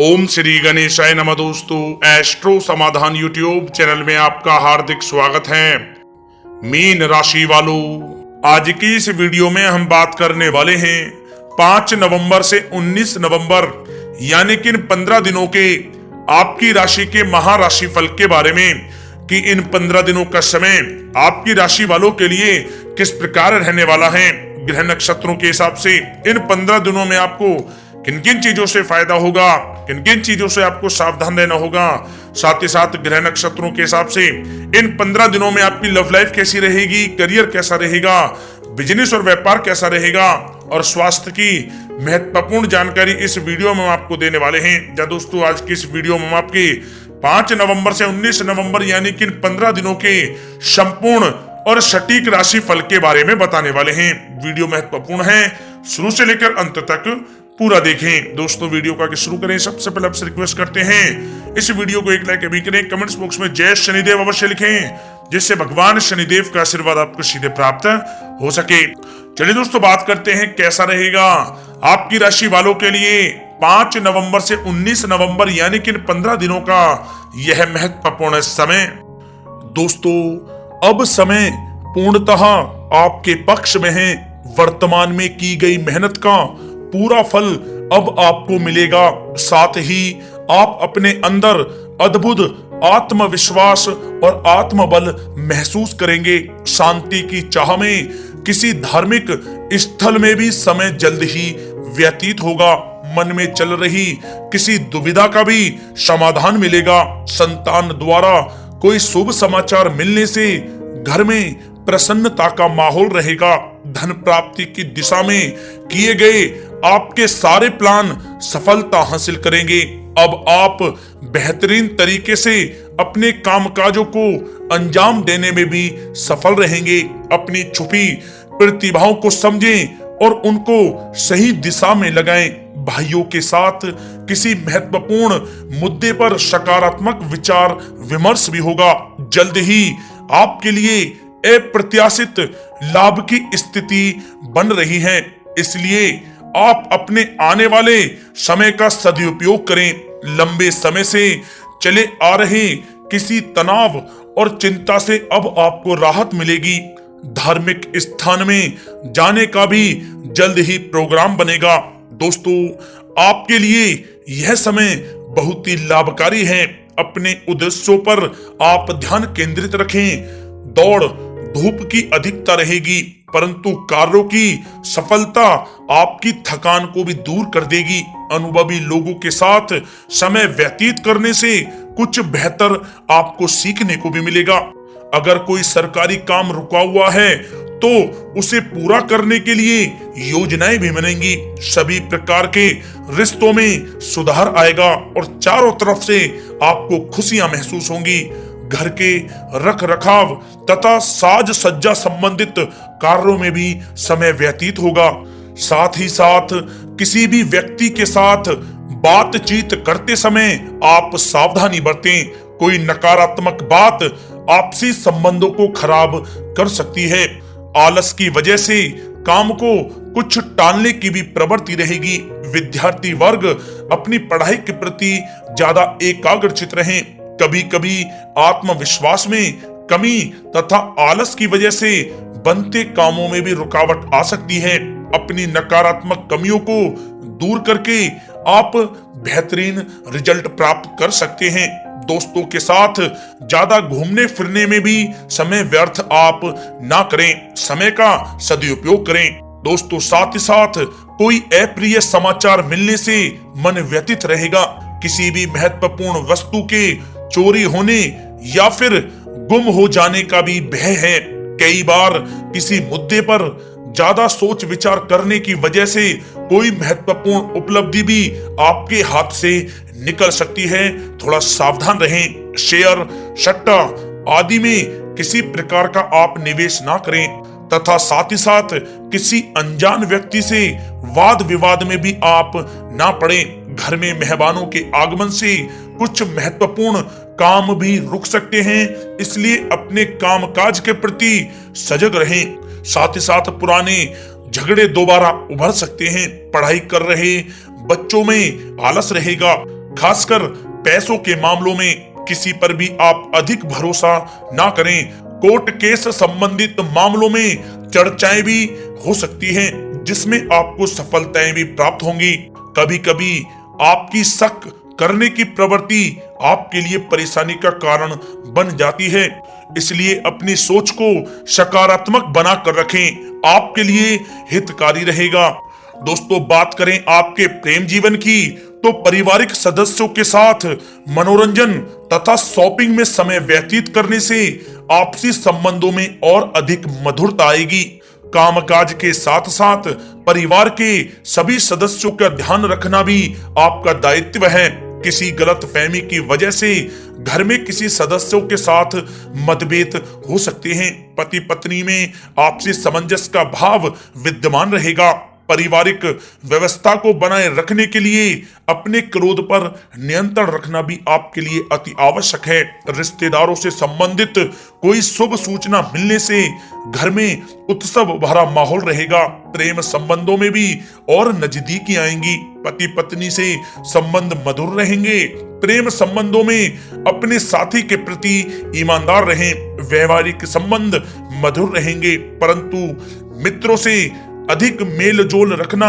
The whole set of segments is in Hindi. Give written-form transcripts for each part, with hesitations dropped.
ओम श्री गणेशाय नमः। दोस्तों, एस्ट्रो समाधान यूट्यूब चैनल में आपका हार्दिक स्वागत है। मीन राशि वालों, आज की इस वीडियो में हम बात करने वाले हैं 5 नवंबर से 19 नवंबर यानी कि इन 15 दिनों के आपकी राशि के महाराशि फल के बारे में कि इन 15 दिनों का समय आपकी राशि वालों के लिए किस प्रकार रहने वाला है। ग्रह नक्षत्रों के हिसाब से इन 15 दिनों में आपको किन किन चीजों से फायदा होगा, किन किन चीजों से आपको सावधान रहना होगा, साथ ही साथ ग्रह नक्षत्रों के हिसाब से इन 15 दिनों में आपकी लव लाइफ कैसी रहेगी, करियर कैसा रहेगा, बिजनेस और व्यापार कैसा रहेगा और स्वास्थ्य की महत्वपूर्ण जानकारी इस वीडियो में हम आपको देने वाले हैं। जा दोस्तों, आज की इस वीडियो में हम आपके 5 नवंबर से 19 नवंबर यानी कि इन 15 दिनों के संपूर्ण और सटीक राशि फल के बारे में बताने वाले हैं। वीडियो महत्वपूर्ण है, शुरू से लेकर अंत तक पूरा देखें। दोस्तों, वीडियो को आगे शुरू करें सबसे पहले आपसे रिक्वेस्ट करते हैं इस वीडियो को एक लाइक अभी करें, कमेंट्स बॉक्स में जय शनिदेव अवश्य लिखें, जिससे भगवान शनिदेव का आशीर्वाद आपको सीधे प्राप्त हो सके। चलिए दोस्तों, बात करते हैं कैसा रहेगा आपकी राशि वालों के लिए 5 नवंबर से 19 नवंबर यानी कि 15 दिनों का यह महत्वपूर्ण समय। दोस्तों, अब समय पूर्णतः आपके पक्ष में है। वर्तमान में की गई मेहनत का पूरा फल अब आपको मिलेगा। साथ ही आप अपने अंदर अद्भुत आत्मविश्वास और आत्मबल महसूस करेंगे। शांति की चाह में किसी धार्मिक स्थल में भी समय जल्द ही व्यतीत होगा। मन में चल रही किसी दुविधा का भी समाधान मिलेगा। संतान द्वारा कोई शुभ समाचार मिलने से घर में प्रसन्नता का माहौल रहेगा। धन प्राप्ति की दिशा में किए गए आपके सारे प्लान सफलता हासिल करेंगे। अब आप बेहतरीन तरीके से अपने कामकाजों को अंजाम देने में भी सफल रहेंगे। अपनी छुपी प्रतिभाओं को समझें और उनको सही दिशा में लगाएं। भाइयों के साथ किसी महत्वपूर्ण मुद्दे पर सकारात्मक विचार विमर्श भी होगा। जल्द ही आपके लिए अप्रत्याशित लाभ की स्थिति बन रही है, इसलिए आप अपने आने वाले समय का सदुपयोग करें। लंबे समय से चले आ रहे किसी तनाव और चिंता से अब आपको राहत मिलेगी। धार्मिक स्थान में जाने का भी जल्द ही प्रोग्राम बनेगा। दोस्तों, आपके लिए यह समय बहुत ही लाभकारी है। अपने उद्देश्यों पर आप ध्यान केंद्रित रखें। दौड़ धूप की अधिकता रहेगी, परंतु कार्यों की सफलता आपकी थकान को भी दूर कर देगी। अनुभवी लोगों के साथ समय व्यतीत करने से कुछ बेहतर आपको सीखने को भी मिलेगा। अगर कोई सरकारी काम रुका हुआ है तो उसे पूरा करने के लिए योजनाएं भी बनेंगी। सभी प्रकार के रिश्तों में सुधार आएगा और चारों तरफ से आपको खुशियां महसूस होंगी। घर के रख रखाव तथा साज सज्जा संबंधित कार्यों में भी समय व्यतीत होगा। साथ ही साथ किसी भी व्यक्ति के साथ बातचीत करते समय आप सावधानी बरतें। कोई नकारात्मक बात आपसी संबंधों को खराब कर सकती है। आलस की वजह से काम को कुछ टालने की भी प्रवृत्ति रहेगी। विद्यार्थी वर्ग अपनी पढ़ाई के प्रति ज्यादा एकाग्रचित रहें। कभी कभी आत्मविश्वास में कमी तथा आलस की वजह से बनते कामों में भी रुकावट आ सकती है। अपनी नकारात्मक कमियों को दूर करके आप बेहतरीन रिजल्ट प्राप्त कर सकते हैं। दोस्तों के साथ ज्यादा घूमने फिरने में भी समय व्यर्थ आप ना करें, समय का सदुपयोग करें। दोस्तों, साथ ही साथ कोई अप्रिय समाचार मिलने से मन व्यतीत रहेगा। किसी भी महत्वपूर्ण वस्तु के चोरी होने या फिर गुम हो जाने का भी भय है। कई बार किसी मुद्दे पर ज्यादा सोच विचार करने की वजह से कोई महत्वपूर्ण उपलब्धि भी आपके हाथ से निकल सकती है। थोड़ा सावधान रहें। शेयर, सट्टा आदि में किसी प्रकार का आप निवेश ना करें तथा साथ ही साथ किसी अनजान व्यक्ति से वाद विवाद में भी आप ना पड़ें। घर में मेहमानों के आगमन से कुछ महत्वपूर्ण काम भी रुक सकते हैं, इसलिए अपने कामकाज के प्रति सजग रहें। साथ ही साथ पुराने झगड़े दोबारा उभर सकते हैं। पढ़ाई कर रहे बच्चों में आलस रहेगा। खासकर पैसों के मामलों में किसी पर भी आप अधिक भरोसा ना करें। कोर्ट केस संबंधित मामलों में चर्चाएं भी हो सकती हैं, जिसमें आपको सफलताएं भी प्राप्त होंगी। कभी कभी आपकी शक करने की प्रवृत्ति आपके लिए परेशानी का कारण बन जाती है, इसलिए अपनी सोच को सकारात्मक बनाकर रखें, आपके लिए हितकारी रहेगा। दोस्तों, बात करें आपके प्रेम जीवन की, तो पारिवारिक सदस्यों के साथ मनोरंजन तथा शॉपिंग में समय व्यतीत करने से आपसी संबंधों में और अधिक मधुरता आएगी। कामकाज के साथ साथ परिवार के सभी सदस्यों का ध्यान रखना भी आपका दायित्व है। किसी गलतफहमी की वजह से घर में किसी सदस्यों के साथ मतभेद हो सकते हैं। पति पत्नी में आपसी सामंजस्य का भाव विद्यमान रहेगा। पारिवारिक व्यवस्था को बनाए रखने के लिए अपने क्रोध पर नियंत्रण रखना भी आपके लिए अति आवश्यक है। रिश्तेदारों से संबंधित कोई शुभ सूचना मिलने से घर में उत्सव भरा माहौल रहेगा। प्रेम संबंधों में भी और नजदीकी आएंगी। पति पत्नी से संबंध मधुर रहेंगे। प्रेम संबंधों में अपने साथी के प्रति ईमानदार रहें। वैवाहिक संबंध मधुर रहेंगे, परंतु मित्रों से अधिक मेल जोल रखना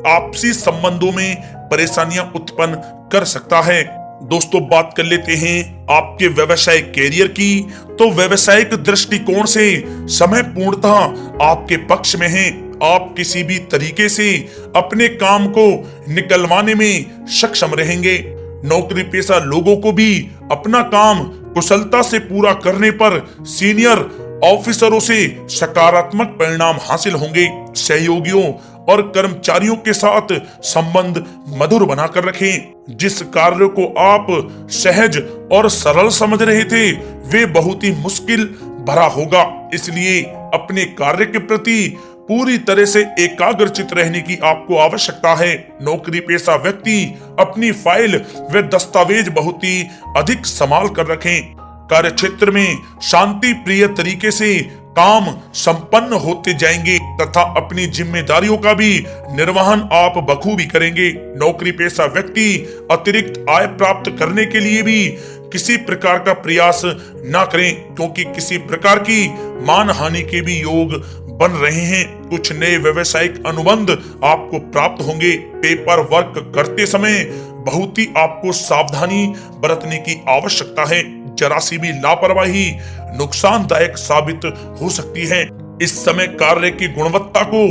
आपसी संबंधों में परेशानियां उत्पन्न कर सकता है। दोस्तों, बात कर लेते हैं आपके व्यवसायिक कैरियर की। तो व्यवसायिक दृष्टिकोण से समय पूर्णतः आपके पक्ष में है। आप किसी भी तरीके से अपने काम को निकलवाने में सक्षम रहेंगे। नौकरी पेशा लोगों को भी अपना काम कुशलता से पूरा करने पर सीनियर ऑफिसरों से सकारात्मक परिणाम हासिल होंगे। सहयोगियों और कर्मचारियों के साथ संबंध मधुर बनाकर रखें। जिस कार्य को आप सहज और सरल समझ रहे थे, वे बहुत ही मुश्किल भरा होगा। इसलिए अपने कार्य के प्रति पूरी तरह से एकाग्रचित रहने की आपको आवश्यकता है। नौकरी पेशा व्यक्ति अपनी फाइल व दस्तावेज बहुत ही अधिक संभाल कर रखें। कार्य क्षेत्र में शांति प्रिय तरीके से काम संपन्न होते जाएंगे तथा अपनी जिम्मेदारियों का भी निर्वहन आप बखूबी करेंगे। नौकरी पेशा व्यक्ति अतिरिक्त आय प्राप्त करने के लिए भी किसी प्रकार का प्रयास न करें, क्योंकि किसी प्रकार की मान हानि के भी योग बन रहे हैं। कुछ नए व्यवसायिक अनुबंध आपको प्राप्त होंगे। पेपर वर्क करते समय बहुत ही आपको सावधानी बरतने की आवश्यकता है। जरा सी भी लापरवाही नुकसानदायक साबित हो सकती है। इस समय कार्य की गुणवत्ता को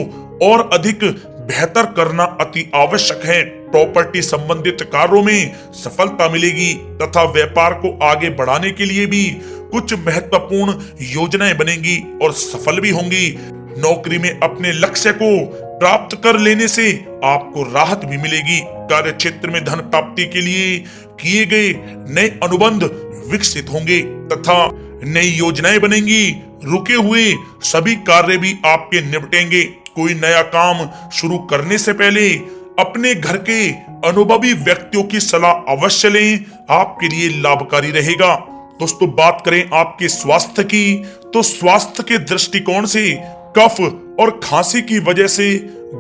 और अधिक बेहतर करना अति आवश्यक है। प्रॉपर्टी संबंधित कार्यों में सफलता मिलेगी तथा व्यापार को आगे बढ़ाने के लिए भी कुछ महत्वपूर्ण योजनाएं बनेंगी और सफल भी होंगी। नौकरी में अपने लक्ष्य को प्राप्त कर लेने से आपको राहत भी मिलेगी। कार्य क्षेत्र में धन प्राप्ति के लिए किए गए नए अनुबंध विकसित होंगे तथा नई योजनाएं बनेंगी। रुके हुए सभी कार्य भी आपके निपटेंगे। कोई नया काम शुरू करने से पहले अपने घर के अनुभवी व्यक्तियों की सलाह अवश्य लें, आपके लिए लाभकारी रहेगा। दोस्तों, बात करें आपके स्वास्थ्य की, तो स्वास्थ्य के दृष्टिकोण से कफ और खांसी की वजह से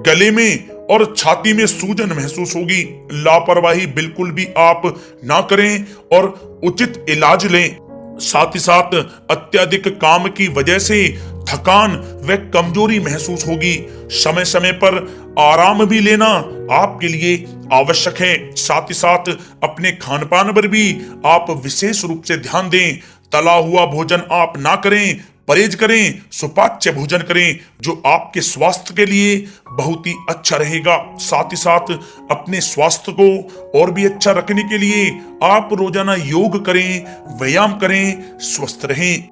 गले में और छाती में सूजन महसूस होगी। लापरवाही बिल्कुल भी आप ना करें और उचित इलाज लें। साथ ही साथ अत्यधिक काम की वजह से थकान व कमजोरी महसूस होगी। समय समय पर आराम भी लेना आपके लिए आवश्यक है। साथ ही साथ अपने खान पान पर भी आप विशेष रूप से ध्यान दें। तला हुआ भोजन आप ना करें, परहेज करें, सुपाच्य भोजन करें, जो आपके स्वास्थ्य के लिए बहुत ही अच्छा रहेगा। साथ ही साथ अपने स्वास्थ्य को और भी अच्छा रखने के लिए आप रोजाना योग करें, व्यायाम करें, स्वस्थ रहें।